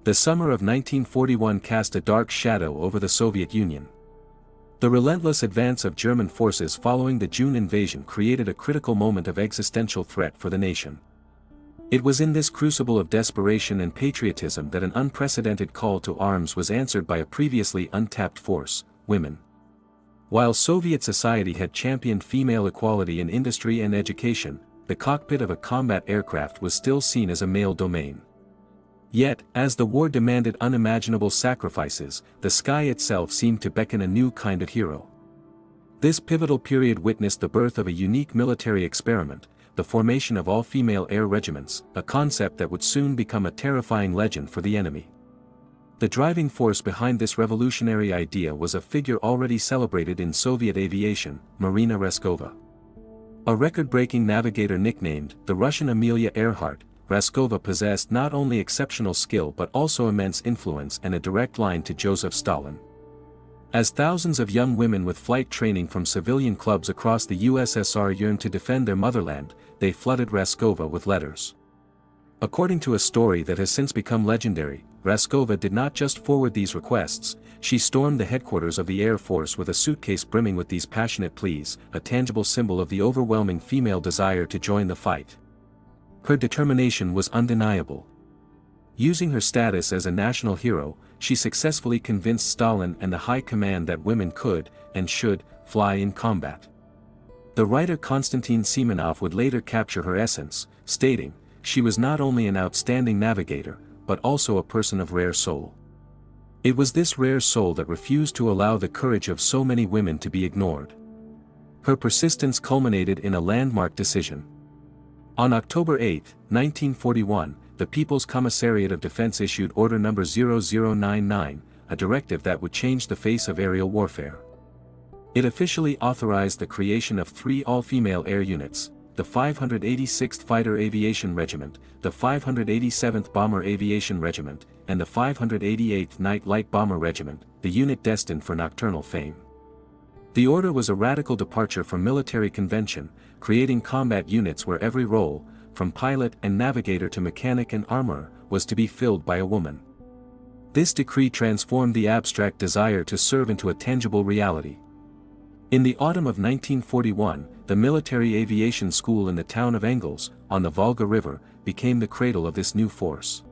The summer of 1941 cast a dark shadow over the Soviet Union. The relentless advance of German forces following the June invasion created a critical moment of existential threat for the nation. It was in this crucible of desperation and patriotism that an unprecedented call to arms was answered by a previously untapped force, women. While Soviet society had championed female equality in industry and education, the cockpit of a combat aircraft was still seen as a male domain. Yet, as the war demanded unimaginable sacrifices, the sky itself seemed to beckon a new kind of hero. This pivotal period witnessed the birth of a unique military experiment, the formation of all-female air regiments, a concept that would soon become a terrifying legend for the enemy. The driving force behind this revolutionary idea was a figure already celebrated in Soviet aviation, Marina Raskova. A record-breaking navigator nicknamed the Russian Amelia Earhart, Raskova possessed not only exceptional skill but also immense influence and a direct line to Joseph Stalin. As thousands of young women with flight training from civilian clubs across the USSR yearned to defend their motherland, they flooded Raskova with letters. According to a story that has since become legendary, Raskova did not just forward these requests, she stormed the headquarters of the Air Force with a suitcase brimming with these passionate pleas, a tangible symbol of the overwhelming female desire to join the fight. Her determination was undeniable. Using her status as a national hero, she successfully convinced Stalin and the high command that women could, and should, fly in combat. The writer Konstantin Simonov would later capture her essence, stating, "She was not only an outstanding navigator, but also a person of rare soul." It was this rare soul that refused to allow the courage of so many women to be ignored. Her persistence culminated in a landmark decision. On October 8, 1941, the People's Commissariat of Defense issued Order No. 0099, a directive that would change the face of aerial warfare. It officially authorized the creation of 3 all-female air units, the 586th Fighter Aviation Regiment, the 587th Bomber Aviation Regiment, and the 588th Night Light Bomber Regiment, the unit destined for nocturnal fame. The order was a radical departure from military convention, creating combat units where every role, from pilot and navigator to mechanic and armorer, was to be filled by a woman. This decree transformed the abstract desire to serve into a tangible reality. In the autumn of 1941, the military aviation school in the town of Engels, on the Volga River, became the cradle of this new force.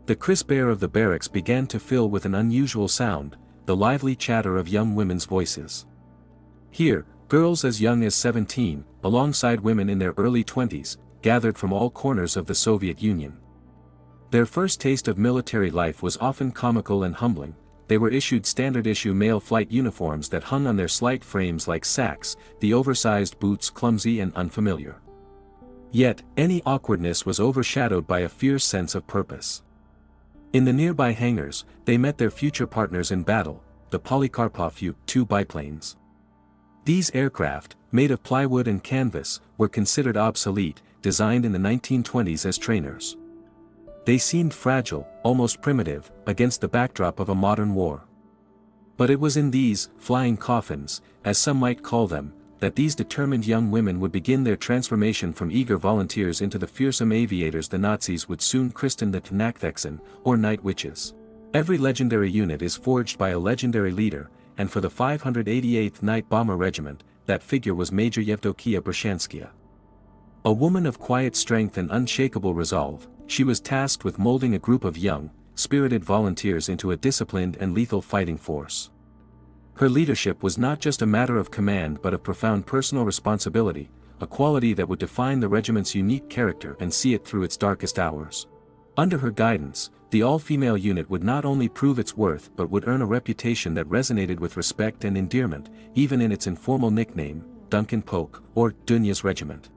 The crisp air of the barracks began to fill with an unusual sound, the lively chatter of young women's voices. Here, girls as young as 17, alongside women in their early 20s, gathered from all corners of the Soviet Union. Their first taste of military life was often comical and humbling. They were issued standard-issue male flight uniforms that hung on their slight frames like sacks, the oversized boots clumsy and unfamiliar. Yet, any awkwardness was overshadowed by a fierce sense of purpose. In the nearby hangars, they met their future partners in battle, the Polikarpov U-2 biplanes. These aircraft, made of plywood and canvas, were considered obsolete, designed in the 1920s as trainers. They seemed fragile, almost primitive, against the backdrop of a modern war. But it was in these flying coffins, as some might call them, that these determined young women would begin their transformation from eager volunteers into the fearsome aviators the Nazis would soon christen the Nachthexen, or night witches. Every legendary unit is forged by a legendary leader, and for the 588th Night Bomber Regiment, that figure was Major Yevdokiya Bershanskaya. A woman of quiet strength and unshakable resolve, she was tasked with molding a group of young, spirited volunteers into a disciplined and lethal fighting force. Her leadership was not just a matter of command but of profound personal responsibility, a quality that would define the regiment's unique character and see it through its darkest hours. Under her guidance, the all-female unit would not only prove its worth but would earn a reputation that resonated with respect and endearment, even in its informal nickname, Duncan Polk, or Dunya's Regiment.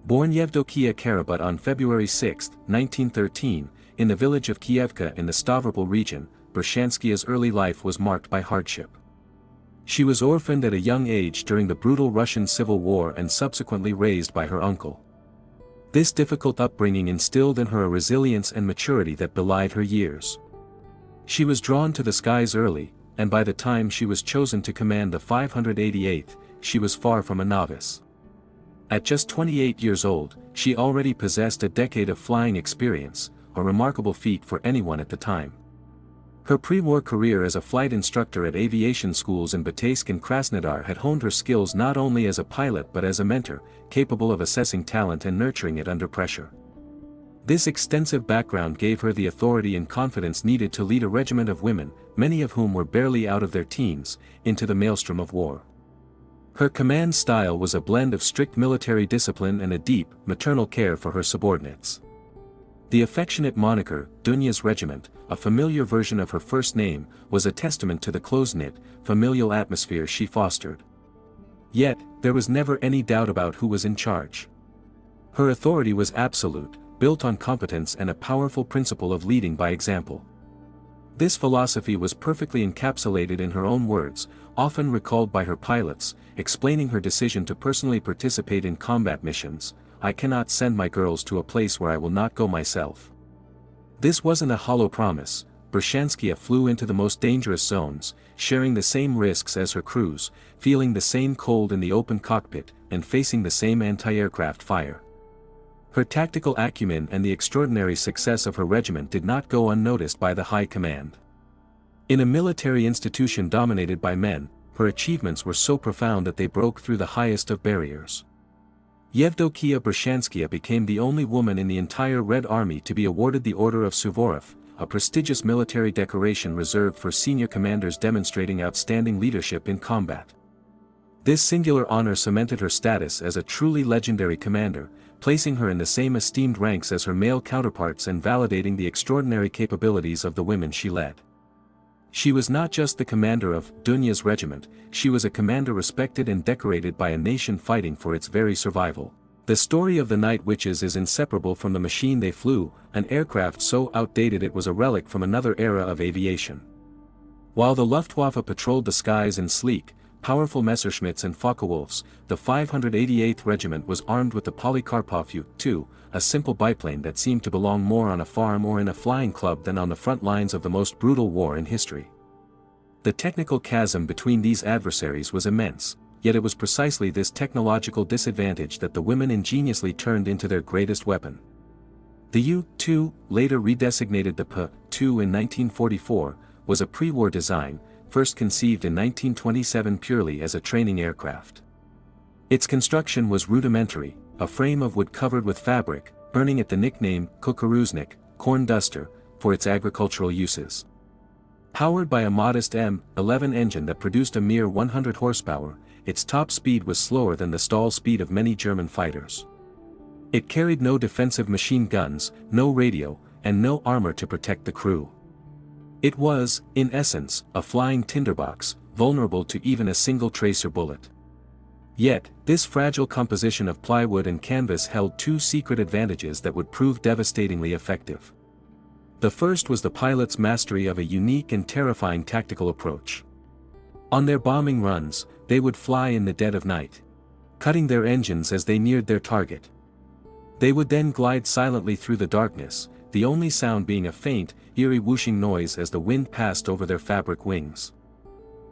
Born Yevdokiya Karabat on February 6, 1913, in the village of Kievka in the Stavropol region, Bershanskaya's early life was marked by hardship. She was orphaned at a young age during the brutal Russian Civil War and subsequently raised by her uncle. This difficult upbringing instilled in her a resilience and maturity that belied her years. She was drawn to the skies early, and by the time she was chosen to command the 588th, she was far from a novice. At just 28 years old, she already possessed a decade of flying experience, a remarkable feat for anyone at the time. Her pre-war career as a flight instructor at aviation schools in Bataysk and Krasnodar had honed her skills not only as a pilot but as a mentor, capable of assessing talent and nurturing it under pressure. This extensive background gave her the authority and confidence needed to lead a regiment of women, many of whom were barely out of their teens, into the maelstrom of war. Her command style was a blend of strict military discipline and a deep, maternal care for her subordinates. The affectionate moniker, Dunya's Regiment, a familiar version of her first name, was a testament to the close-knit, familial atmosphere she fostered. Yet, there was never any doubt about who was in charge. Her authority was absolute, built on competence and a powerful principle of leading by example. This philosophy was perfectly encapsulated in her own words, often recalled by her pilots, explaining her decision to personally participate in combat missions: "I cannot send my girls to a place where I will not go myself." This wasn't a hollow promise. Bershanskaya flew into the most dangerous zones, sharing the same risks as her crews, feeling the same cold in the open cockpit, and facing the same anti-aircraft fire. Her tactical acumen and the extraordinary success of her regiment did not go unnoticed by the high command. In a military institution dominated by men, her achievements were so profound that they broke through the highest of barriers. Yevdokiya Bershanskaya became the only woman in the entire Red Army to be awarded the Order of Suvorov, a prestigious military decoration reserved for senior commanders demonstrating outstanding leadership in combat. This singular honor cemented her status as a truly legendary commander, placing her in the same esteemed ranks as her male counterparts and validating the extraordinary capabilities of the women she led. She was not just the commander of Dunya's Regiment, she was a commander respected and decorated by a nation fighting for its very survival. The story of the Night Witches is inseparable from the machine they flew, an aircraft so outdated it was a relic from another era of aviation. While the Luftwaffe patrolled the skies in sleek, powerful Messerschmitts and Focke-Wulfs, the 588th Regiment was armed with the Polikarpov U-2, a simple biplane that seemed to belong more on a farm or in a flying club than on the front lines of the most brutal war in history. The technical chasm between these adversaries was immense, yet it was precisely this technological disadvantage that the women ingeniously turned into their greatest weapon. The U-2, later redesignated the P-2 in 1944, was a pre-war design, first conceived in 1927 purely as a training aircraft. Its construction was rudimentary, a frame of wood covered with fabric, earning it the nickname kukuruznik, corn duster, for its agricultural uses. Powered by a modest M11 engine that produced a mere 100 horsepower, its top speed was slower than the stall speed of many German fighters. It carried no defensive machine guns, no radio, and no armor to protect the crew. It was, in essence, a flying tinderbox, vulnerable to even a single tracer bullet. Yet, this fragile composition of plywood and canvas held two secret advantages that would prove devastatingly effective. The first was the pilot's mastery of a unique and terrifying tactical approach. On their bombing runs, they would fly in the dead of night, cutting their engines as they neared their target. They would then glide silently through the darkness, the only sound being a faint, eerie whooshing noise as the wind passed over their fabric wings.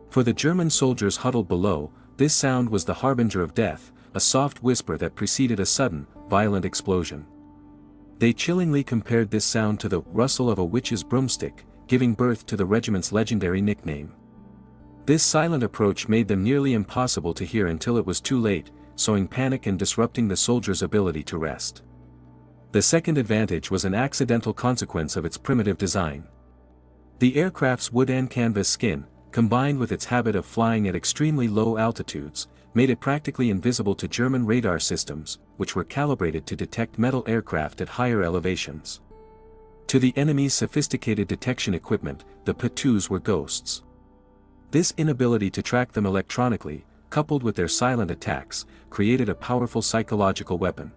For the German soldiers huddled below, this sound was the harbinger of death, a soft whisper that preceded a sudden, violent explosion. They chillingly compared this sound to the rustle of a witch's broomstick, giving birth to the regiment's legendary nickname. This silent approach made them nearly impossible to hear until it was too late, sowing panic and disrupting the soldiers' ability to rest. The second advantage was an accidental consequence of its primitive design. The aircraft's wood and canvas skin, combined with its habit of flying at extremely low altitudes, made it practically invisible to German radar systems, which were calibrated to detect metal aircraft at higher elevations. To the enemy's sophisticated detection equipment, the P-2s were ghosts. This inability to track them electronically, coupled with their silent attacks, created a powerful psychological weapon.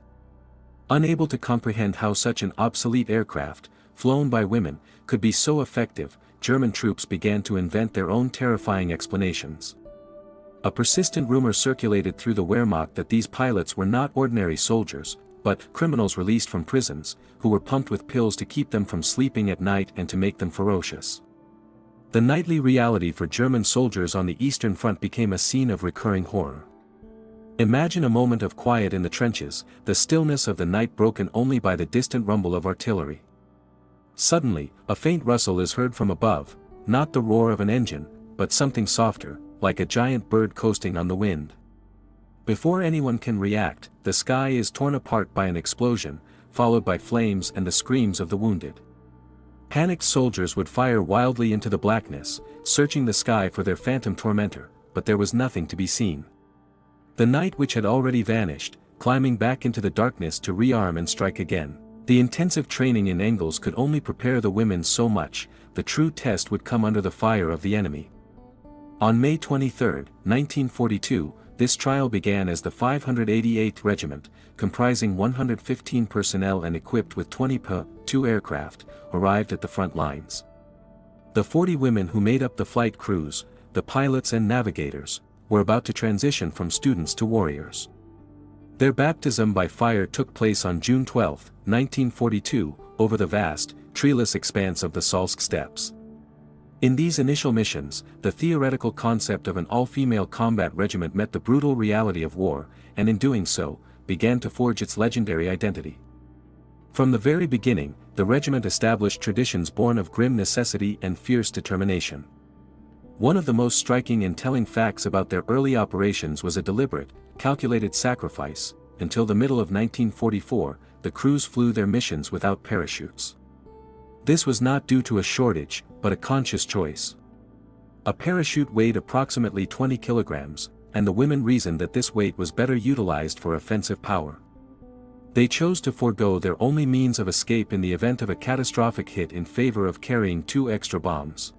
Unable to comprehend how such an obsolete aircraft, flown by women, could be so effective, German troops began to invent their own terrifying explanations. A persistent rumor circulated through the Wehrmacht that these pilots were not ordinary soldiers, but criminals released from prisons, who were pumped with pills to keep them from sleeping at night and to make them ferocious. The nightly reality for German soldiers on the Eastern Front became a scene of recurring horror. Imagine a moment of quiet in the trenches, the stillness of the night broken only by the distant rumble of artillery. Suddenly, a faint rustle is heard from above, not the roar of an engine, but something softer, like a giant bird coasting on the wind. Before anyone can react, the sky is torn apart by an explosion, followed by flames and the screams of the wounded. Panicked soldiers would fire wildly into the blackness, searching the sky for their phantom tormentor, but there was nothing to be seen. The night witch had already vanished, climbing back into the darkness to rearm and strike again. The intensive training in angles could only prepare the women so much, the true test would come under the fire of the enemy. On May 23, 1942, this trial began as the 588th Regiment, comprising 115 personnel and equipped with 20 Pa-2 aircraft, arrived at the front lines. The 40 women who made up the flight crews, the pilots and navigators, were about to transition from students to warriors. Their baptism by fire took place on June 12, 1942, over the vast, treeless expanse of the Salsk steppes. In these initial missions, the theoretical concept of an all-female combat regiment met the brutal reality of war, and in doing so, began to forge its legendary identity. From the very beginning, the regiment established traditions born of grim necessity and fierce determination. One of the most striking and telling facts about their early operations was a deliberate, calculated sacrifice. Until the middle of 1944, the crews flew their missions without parachutes. This was not due to a shortage, but a conscious choice. A parachute weighed approximately 20 kilograms, and the women reasoned that this weight was better utilized for offensive power. They chose to forego their only means of escape in the event of a catastrophic hit in favor of carrying 2 extra bombs.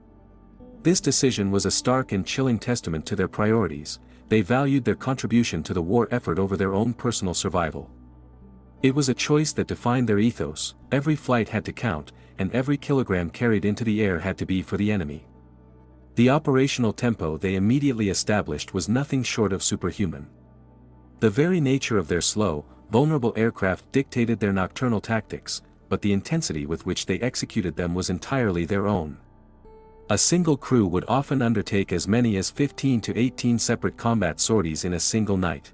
This decision was a stark and chilling testament to their priorities. They valued their contribution to the war effort over their own personal survival. It was a choice that defined their ethos. Every flight had to count, and every kilogram carried into the air had to be for the enemy. The operational tempo they immediately established was nothing short of superhuman. The very nature of their slow, vulnerable aircraft dictated their nocturnal tactics, but the intensity with which they executed them was entirely their own. A single crew would often undertake as many as 15 to 18 separate combat sorties in a single night.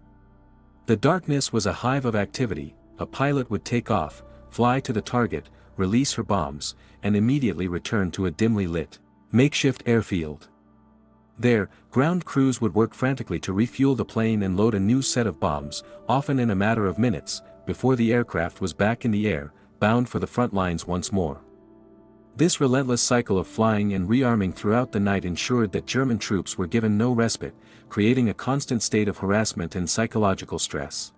The darkness was a hive of activity. A pilot would take off, fly to the target, release her bombs, and immediately return to a dimly lit, makeshift airfield. There, ground crews would work frantically to refuel the plane and load a new set of bombs, often in a matter of minutes, before the aircraft was back in the air, bound for the front lines once more. This relentless cycle of flying and rearming throughout the night ensured that German troops were given no respite, creating a constant state of harassment and psychological stress.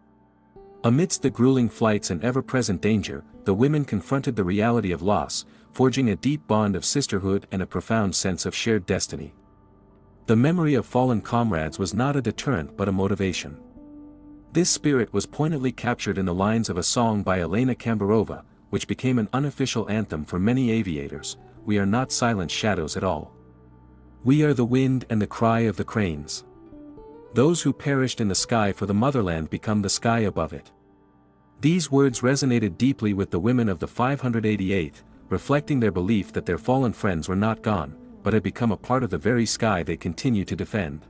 Amidst the grueling flights and ever-present danger, the women confronted the reality of loss, forging a deep bond of sisterhood and a profound sense of shared destiny. The memory of fallen comrades was not a deterrent but a motivation. This spirit was poignantly captured in the lines of a song by Elena Kambarova, which became an unofficial anthem for many aviators. We are not silent shadows at all. We are the wind and the cry of the cranes. Those who perished in the sky for the motherland become the sky above it. These words resonated deeply with the women of the 588th, reflecting their belief that their fallen friends were not gone, but had become a part of the very sky they continue to defend.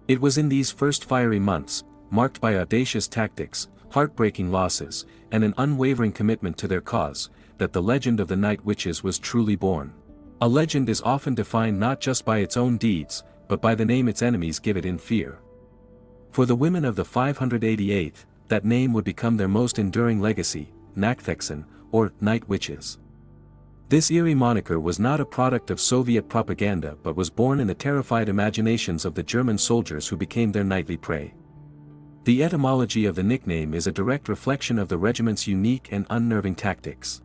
It was in these first fiery months, marked by audacious tactics, heartbreaking losses, and an unwavering commitment to their cause, that the legend of the Night Witches was truly born. A legend is often defined not just by its own deeds, but by the name its enemies give it in fear. For the women of the 588th, that name would become their most enduring legacy, Nachthexen, or Night Witches. This eerie moniker was not a product of Soviet propaganda but was born in the terrified imaginations of the German soldiers who became their nightly prey. The etymology of the nickname is a direct reflection of the regiment's unique and unnerving tactics.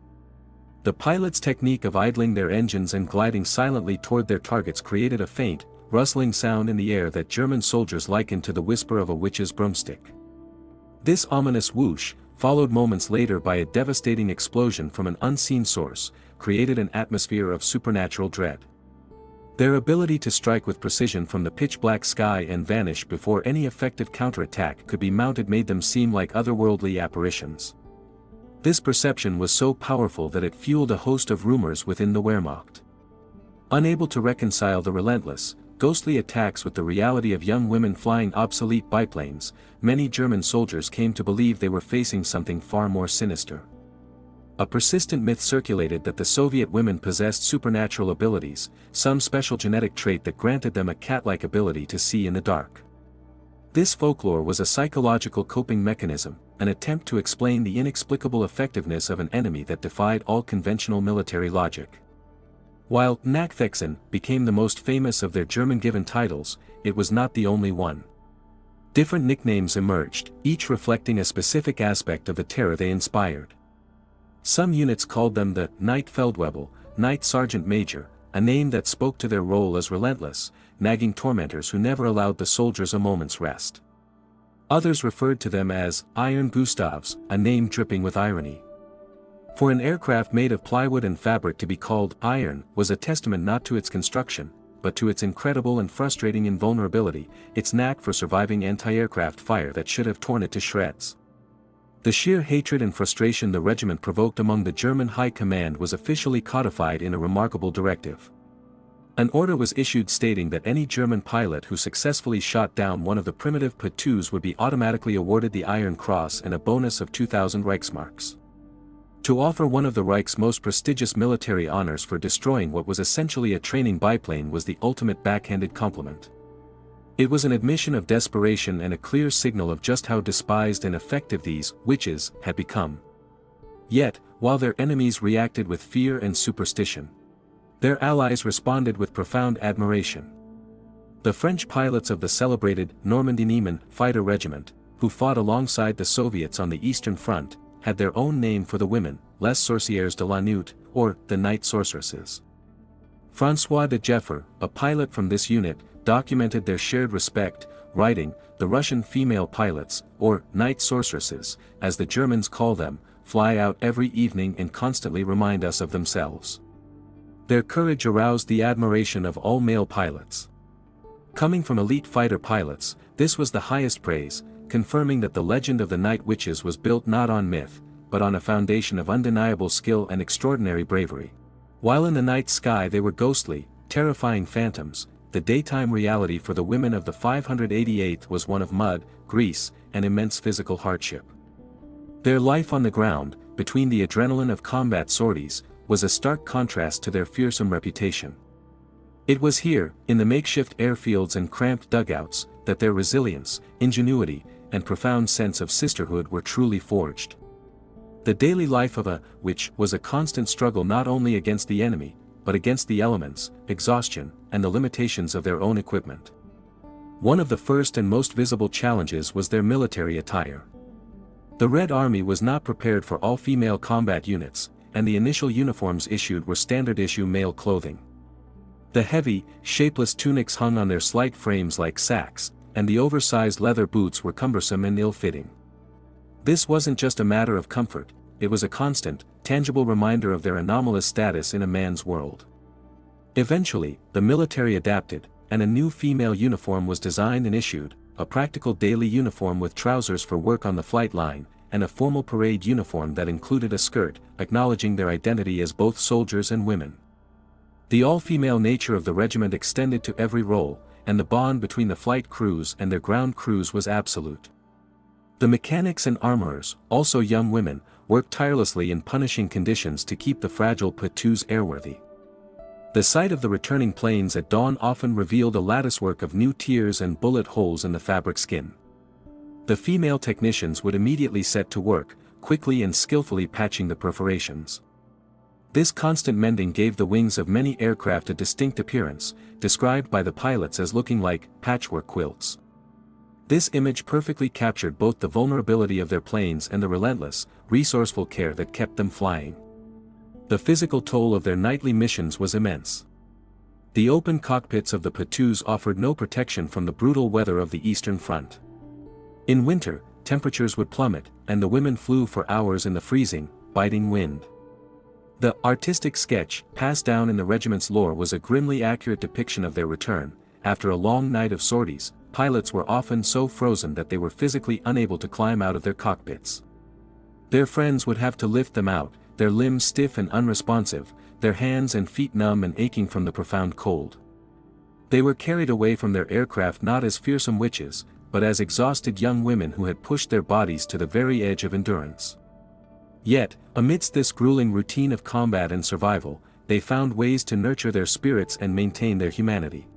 The pilots' technique of idling their engines and gliding silently toward their targets created a faint, rustling sound in the air that German soldiers likened to the whisper of a witch's broomstick. This ominous whoosh, followed moments later by a devastating explosion from an unseen source, created an atmosphere of supernatural dread. Their ability to strike with precision from the pitch-black sky and vanish before any effective counterattack could be mounted made them seem like otherworldly apparitions. This perception was so powerful that it fueled a host of rumors within the Wehrmacht. Unable to reconcile the relentless, ghostly attacks with the reality of young women flying obsolete biplanes, many German soldiers came to believe they were facing something far more sinister. A persistent myth circulated that the Soviet women possessed supernatural abilities, some special genetic trait that granted them a cat-like ability to see in the dark. This folklore was a psychological coping mechanism, an attempt to explain the inexplicable effectiveness of an enemy that defied all conventional military logic. While Nachthexen became the most famous of their German-given titles, it was not the only one. Different nicknames emerged, each reflecting a specific aspect of the terror they inspired. Some units called them the Night Feldwebel, Night Sergeant Major, a name that spoke to their role as relentless, nagging tormentors who never allowed the soldiers a moment's rest. Others referred to them as Iron Gustavs, a name dripping with irony. For an aircraft made of plywood and fabric to be called iron was a testament not to its construction, but to its incredible and frustrating invulnerability, its knack for surviving anti-aircraft fire that should have torn it to shreds. The sheer hatred and frustration the regiment provoked among the German High Command was officially codified in a remarkable directive. An order was issued stating that any German pilot who successfully shot down one of the primitive P-2s would be automatically awarded the Iron Cross and a bonus of 2,000 Reichsmarks. To offer one of the Reich's most prestigious military honors for destroying what was essentially a training biplane was the ultimate backhanded compliment. It was an admission of desperation and a clear signal of just how despised and effective these witches had become. Yet, while their enemies reacted with fear and superstition, their allies responded with profound admiration. The French pilots of the celebrated Normandy Niemen fighter regiment, who fought alongside the Soviets on the Eastern Front, had their own name for the women, les sorcières de la nuit, or the night sorceresses. François de Jeffer, a pilot from this unit, documented their shared respect, writing, "The Russian female pilots, or night sorceresses, as the Germans call them, fly out every evening and constantly remind us of themselves." Their courage aroused the admiration of all male pilots. Coming from elite fighter pilots, this was the highest praise, confirming that the legend of the Night Witches was built not on myth, but on a foundation of undeniable skill and extraordinary bravery. While in the night sky they were ghostly, terrifying phantoms, the daytime reality for the women of the 588th was one of mud, grease, and immense physical hardship. Their life on the ground, between the adrenaline of combat sorties, was a stark contrast to their fearsome reputation. It was here, in the makeshift airfields and cramped dugouts, that their resilience, ingenuity, and profound sense of sisterhood were truly forged. The daily life of a witch was a constant struggle not only against the enemy, but against the elements, exhaustion, and the limitations of their own equipment. One of the first and most visible challenges was their military attire. The Red Army was not prepared for all-female combat units, and the initial uniforms issued were standard-issue male clothing. The heavy, shapeless tunics hung on their slight frames like sacks, and the oversized leather boots were cumbersome and ill-fitting. This wasn't just a matter of comfort, it was a constant, tangible reminder of their anomalous status in a man's world. Eventually, the military adapted, and a new female uniform was designed and issued, a practical daily uniform with trousers for work on the flight line, and a formal parade uniform that included a skirt, acknowledging their identity as both soldiers and women. The all-female nature of the regiment extended to every role, and the bond between the flight crews and their ground crews was absolute. The mechanics and armorers, also young women, worked tirelessly in punishing conditions to keep the fragile P-2s airworthy. The sight of the returning planes at dawn often revealed a latticework of new tears and bullet holes in the fabric skin. The female technicians would immediately set to work, quickly and skillfully patching the perforations. This constant mending gave the wings of many aircraft a distinct appearance, described by the pilots as looking like patchwork quilts. This image perfectly captured both the vulnerability of their planes and the relentless, resourceful care that kept them flying. The physical toll of their nightly missions was immense. The open cockpits of the P-2s offered no protection from the brutal weather of the Eastern Front. In winter, temperatures would plummet, and the women flew for hours in the freezing, biting wind. The artistic sketch, passed down in the regiment's lore, was a grimly accurate depiction of their return. After a long night of sorties, pilots were often so frozen that they were physically unable to climb out of their cockpits. Their friends would have to lift them out, their limbs stiff and unresponsive, their hands and feet numb and aching from the profound cold. They were carried away from their aircraft not as fearsome witches, but as exhausted young women who had pushed their bodies to the very edge of endurance. Yet, amidst this grueling routine of combat and survival, they found ways to nurture their spirits and maintain their humanity.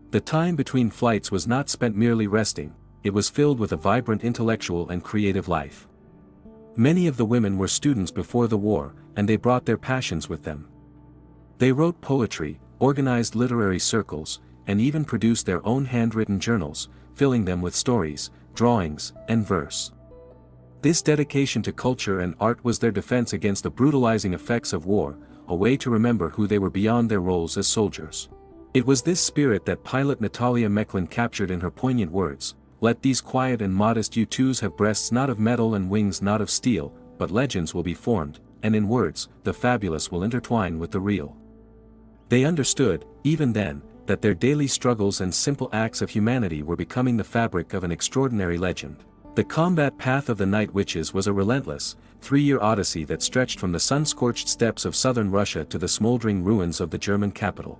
The time between flights was not spent merely resting, it was filled with a vibrant intellectual and creative life. Many of the women were students before the war, and they brought their passions with them. They wrote poetry, organized literary circles, and even produced their own handwritten journals, filling them with stories, drawings, and verse. This dedication to culture and art was their defense against the brutalizing effects of war, a way to remember who they were beyond their roles as soldiers. It was this spirit that pilot Natalia Mechlin captured in her poignant words, "Let these quiet and modest U-2s have breasts not of metal and wings not of steel, but legends will be formed, and in words, the fabulous will intertwine with the real." They understood, even then, that their daily struggles and simple acts of humanity were becoming the fabric of an extraordinary legend. The combat path of the Night Witches was a relentless, 3-year odyssey that stretched from the sun-scorched steppes of southern Russia to the smoldering ruins of the German capital.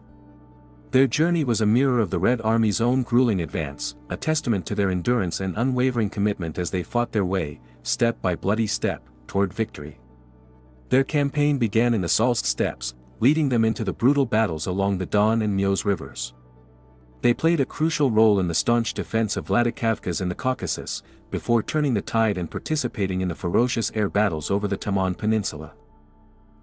Their journey was a mirror of the Red Army's own grueling advance, a testament to their endurance and unwavering commitment as they fought their way, step by bloody step, toward victory. Their campaign began in the Salsk steppes, leading them into the brutal battles along the Don and Meuse rivers. They played a crucial role in the staunch defense of Vladikavkaz in the Caucasus, before turning the tide and participating in the ferocious air battles over the Taman Peninsula.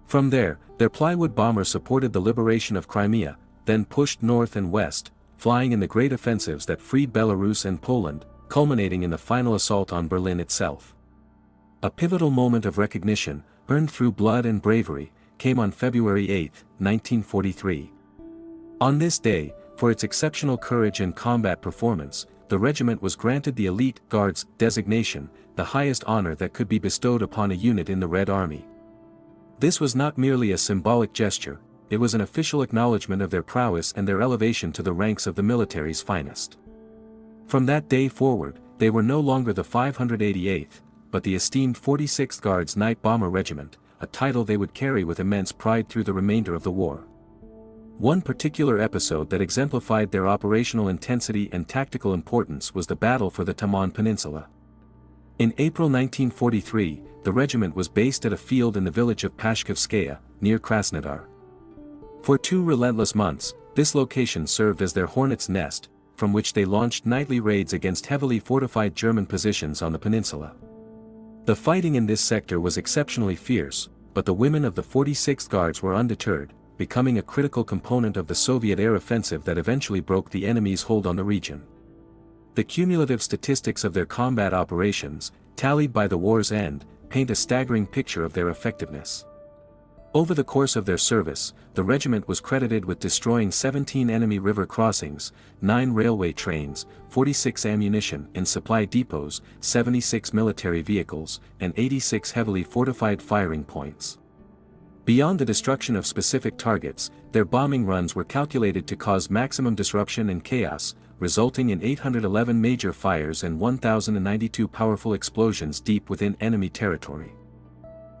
From there, their plywood bombers supported the liberation of Crimea, then pushed north and west, flying in the great offensives that freed Belarus and Poland, culminating in the final assault on Berlin itself. A pivotal moment of recognition, earned through blood and bravery, came on February 8, 1943. On this day, for its exceptional courage and combat performance, the regiment was granted the Elite Guards designation, the highest honor that could be bestowed upon a unit in the Red Army. This was not merely a symbolic gesture, it was an official acknowledgement of their prowess and their elevation to the ranks of the military's finest. From that day forward, they were no longer the 588th, but the esteemed 46th Guards Night Bomber Regiment, a title they would carry with immense pride through the remainder of the war. One particular episode that exemplified their operational intensity and tactical importance was the battle for the Taman Peninsula. In April 1943, the regiment was based at a field in the village of Pashkovskaya, near Krasnodar. For 2 relentless months, this location served as their hornet's nest, from which they launched nightly raids against heavily fortified German positions on the peninsula. The fighting in this sector was exceptionally fierce, but the women of the 46th Guards were undeterred, becoming a critical component of the Soviet air offensive that eventually broke the enemy's hold on the region. The cumulative statistics of their combat operations, tallied by the war's end, paint a staggering picture of their effectiveness. Over the course of their service, the regiment was credited with destroying 17 enemy river crossings, 9 railway trains, 46 ammunition and supply depots, 76 military vehicles, and 86 heavily fortified firing points. Beyond the destruction of specific targets, their bombing runs were calculated to cause maximum disruption and chaos, resulting in 811 major fires and 1,092 powerful explosions deep within enemy territory.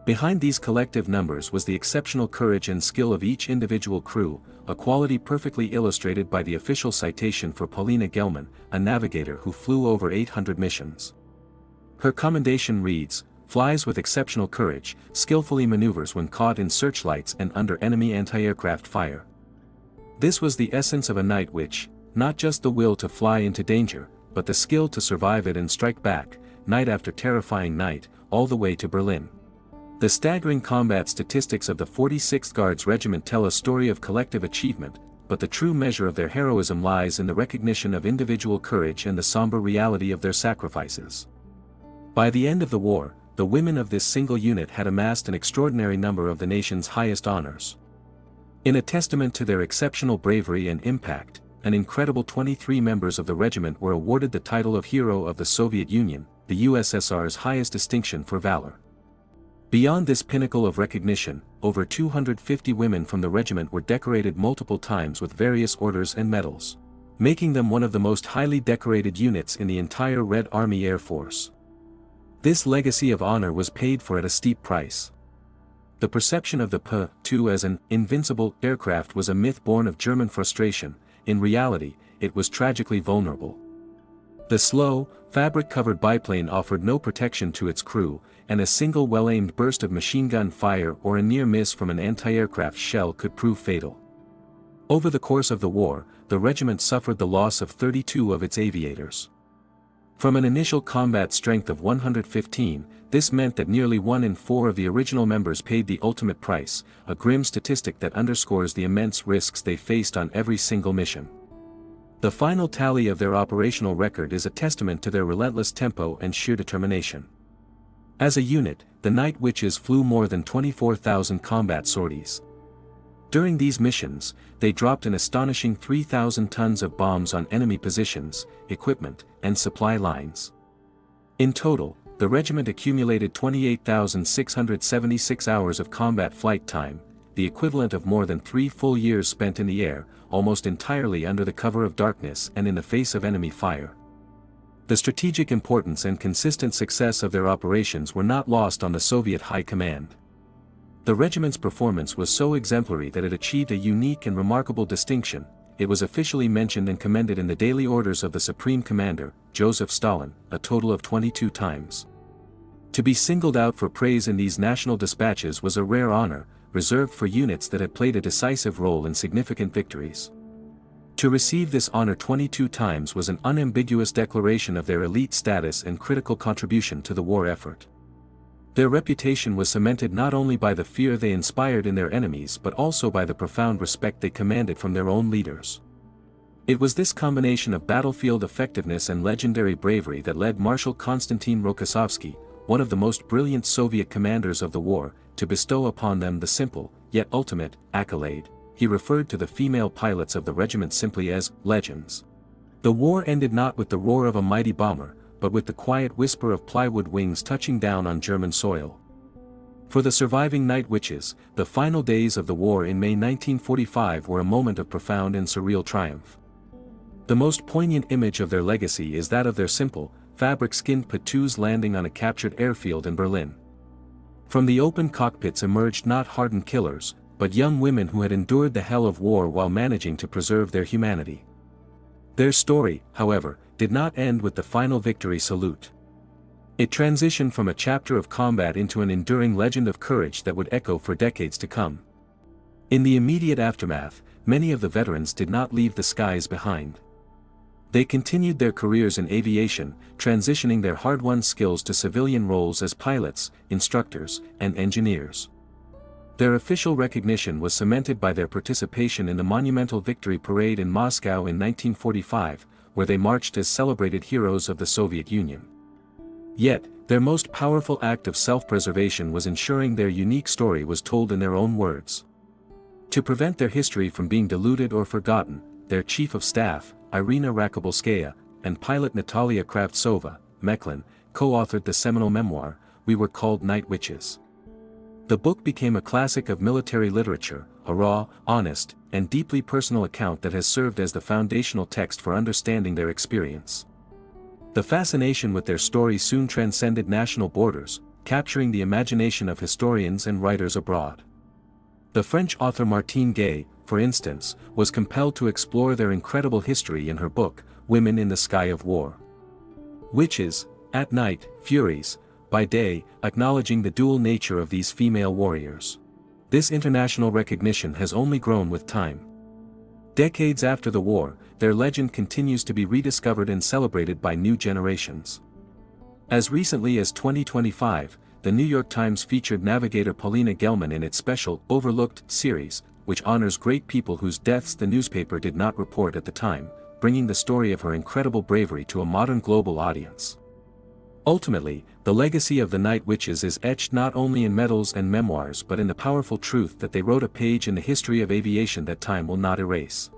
Behind these collective numbers was the exceptional courage and skill of each individual crew, a quality perfectly illustrated by the official citation for Paulina Gelman, a navigator who flew over 800 missions. Her commendation reads, "Flies with exceptional courage, skillfully maneuvers when caught in searchlights and under enemy anti-aircraft fire." This was the essence of a night witch, not just the will to fly into danger, but the skill to survive it and strike back, night after terrifying night, all the way to Berlin. The staggering combat statistics of the 46th Guards Regiment tell a story of collective achievement, but the true measure of their heroism lies in the recognition of individual courage and the somber reality of their sacrifices. By the end of the war, the women of this single unit had amassed an extraordinary number of the nation's highest honors. In a testament to their exceptional bravery and impact, an incredible 23 members of the regiment were awarded the title of Hero of the Soviet Union, the USSR's highest distinction for valor. Beyond this pinnacle of recognition, over 250 women from the regiment were decorated multiple times with various orders and medals, making them one of the most highly decorated units in the entire Red Army Air Force. This legacy of honor was paid for at a steep price. The perception of the P-2 as an invincible aircraft was a myth born of German frustration. In reality, it was tragically vulnerable. The slow, fabric-covered biplane offered no protection to its crew, and a single well-aimed burst of machine gun fire or a near miss from an anti-aircraft shell could prove fatal. Over the course of the war, the regiment suffered the loss of 32 of its aviators. From an initial combat strength of 115, this meant that nearly 1 in 4 of the original members paid the ultimate price, a grim statistic that underscores the immense risks they faced on every single mission. The final tally of their operational record is a testament to their relentless tempo and sheer determination. As a unit, the Night Witches flew more than 24,000 combat sorties. During these missions, they dropped an astonishing 3,000 tons of bombs on enemy positions, equipment, and supply lines. In total, the regiment accumulated 28,676 hours of combat flight time, the equivalent of more than 3 full years spent in the air, almost entirely under the cover of darkness and in the face of enemy fire. The strategic importance and consistent success of their operations were not lost on the Soviet High Command. The regiment's performance was so exemplary that it achieved a unique and remarkable distinction. It was officially mentioned and commended in the daily orders of the Supreme Commander, Joseph Stalin, a total of 22 times. To be singled out for praise in these national dispatches was a rare honor, reserved for units that had played a decisive role in significant victories. To receive this honor 22 times was an unambiguous declaration of their elite status and critical contribution to the war effort. Their reputation was cemented not only by the fear they inspired in their enemies but also by the profound respect they commanded from their own leaders. It was this combination of battlefield effectiveness and legendary bravery that led Marshal Konstantin Rokossovsky, one of the most brilliant Soviet commanders of the war, to bestow upon them the simple, yet ultimate, accolade. He referred to the female pilots of the regiment simply as legends. The war ended not with the roar of a mighty bomber, but with the quiet whisper of plywood wings touching down on German soil. For the surviving Night Witches, the final days of the war in May 1945 were a moment of profound and surreal triumph. The most poignant image of their legacy is that of their simple, fabric-skinned patous landing on a captured airfield in Berlin. From the open cockpits emerged not hardened killers, but young women who had endured the hell of war while managing to preserve their humanity. Their story, however, did not end with the final victory salute. It transitioned from a chapter of combat into an enduring legend of courage that would echo for decades to come. In the immediate aftermath, many of the veterans did not leave the skies behind. They continued their careers in aviation, transitioning their hard-won skills to civilian roles as pilots, instructors, and engineers. Their official recognition was cemented by their participation in the monumental victory parade in Moscow in 1945, where they marched as celebrated heroes of the Soviet Union. Yet, their most powerful act of self-preservation was ensuring their unique story was told in their own words. To prevent their history from being diluted or forgotten, their Chief of Staff, Marina Raskova, and pilot Natalia Kravtsova, Mechlin, co-authored the seminal memoir, We Were Called Night Witches. The book became a classic of military literature, a raw, honest, and deeply personal account that has served as the foundational text for understanding their experience. The fascination with their story soon transcended national borders, capturing the imagination of historians and writers abroad. The French author Martine Gay, for instance, was compelled to explore their incredible history in her book, Women in the Sky of War. Witches, at night, furies, by day, acknowledging the dual nature of these female warriors. This international recognition has only grown with time. Decades after the war, their legend continues to be rediscovered and celebrated by new generations. As recently as 2025, the New York Times featured navigator Paulina Gelman in its special Overlooked series, which honors great people whose deaths the newspaper did not report at the time, bringing the story of her incredible bravery to a modern global audience. Ultimately, the legacy of the Night Witches is etched not only in medals and memoirs but in the powerful truth that they wrote a page in the history of aviation that time will not erase.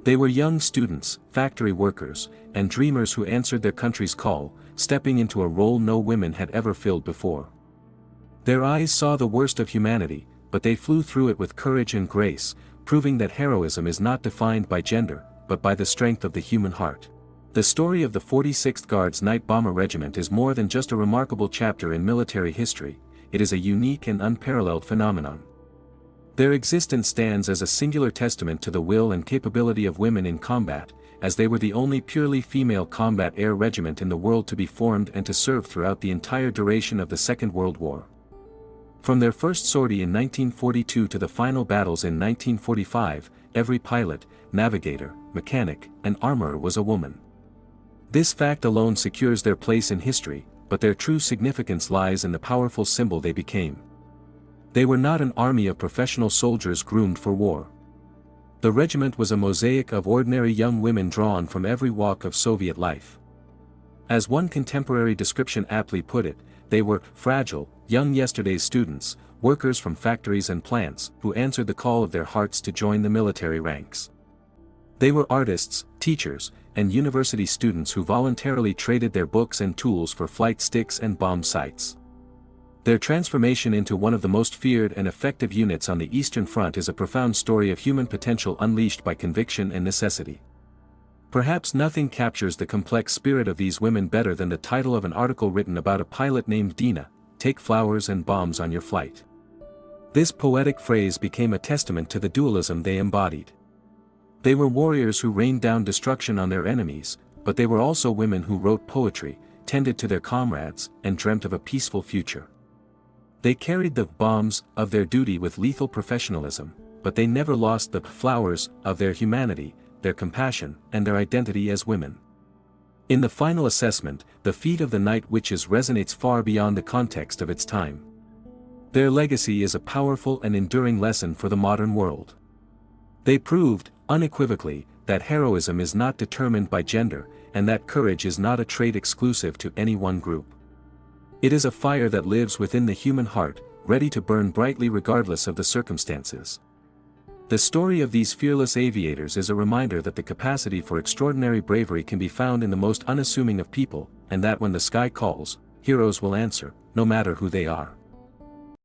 They were young students, factory workers, and dreamers who answered their country's call, stepping into a role no women had ever filled before. Their eyes saw the worst of humanity, but they flew through it with courage and grace, proving that heroism is not defined by gender, but by the strength of the human heart. The story of the 46th Guards Night Bomber Regiment is more than just a remarkable chapter in military history, it is a unique and unparalleled phenomenon. Their existence stands as a singular testament to the will and capability of women in combat, as they were the only purely female combat air regiment in the world to be formed and to serve throughout the entire duration of the Second World War. From their first sortie in 1942 to the final battles in 1945, every pilot, navigator, mechanic, and armorer was a woman. This fact alone secures their place in history, but their true significance lies in the powerful symbol they became. They were not an army of professional soldiers groomed for war. The regiment was a mosaic of ordinary young women drawn from every walk of Soviet life. As one contemporary description aptly put it, they were fragile, young yesterday's students, workers from factories and plants, who answered the call of their hearts to join the military ranks. They were artists, teachers, and university students who voluntarily traded their books and tools for flight sticks and bomb sights. Their transformation into one of the most feared and effective units on the Eastern Front is a profound story of human potential unleashed by conviction and necessity. Perhaps nothing captures the complex spirit of these women better than the title of an article written about a pilot named Dina, "Take Flowers and Bombs on Your Flight." This poetic phrase became a testament to the dualism they embodied. They were warriors who rained down destruction on their enemies, but they were also women who wrote poetry, tended to their comrades, and dreamt of a peaceful future. They carried the bombs of their duty with lethal professionalism, but they never lost the flowers of their humanity, their compassion, and their identity as women. In the final assessment, the feat of the Night Witches resonates far beyond the context of its time. Their legacy is a powerful and enduring lesson for the modern world. They proved, unequivocally, that heroism is not determined by gender, and that courage is not a trait exclusive to any one group. It is a fire that lives within the human heart, ready to burn brightly regardless of the circumstances. The story of these fearless aviators is a reminder that the capacity for extraordinary bravery can be found in the most unassuming of people, and that when the sky calls, heroes will answer, no matter who they are.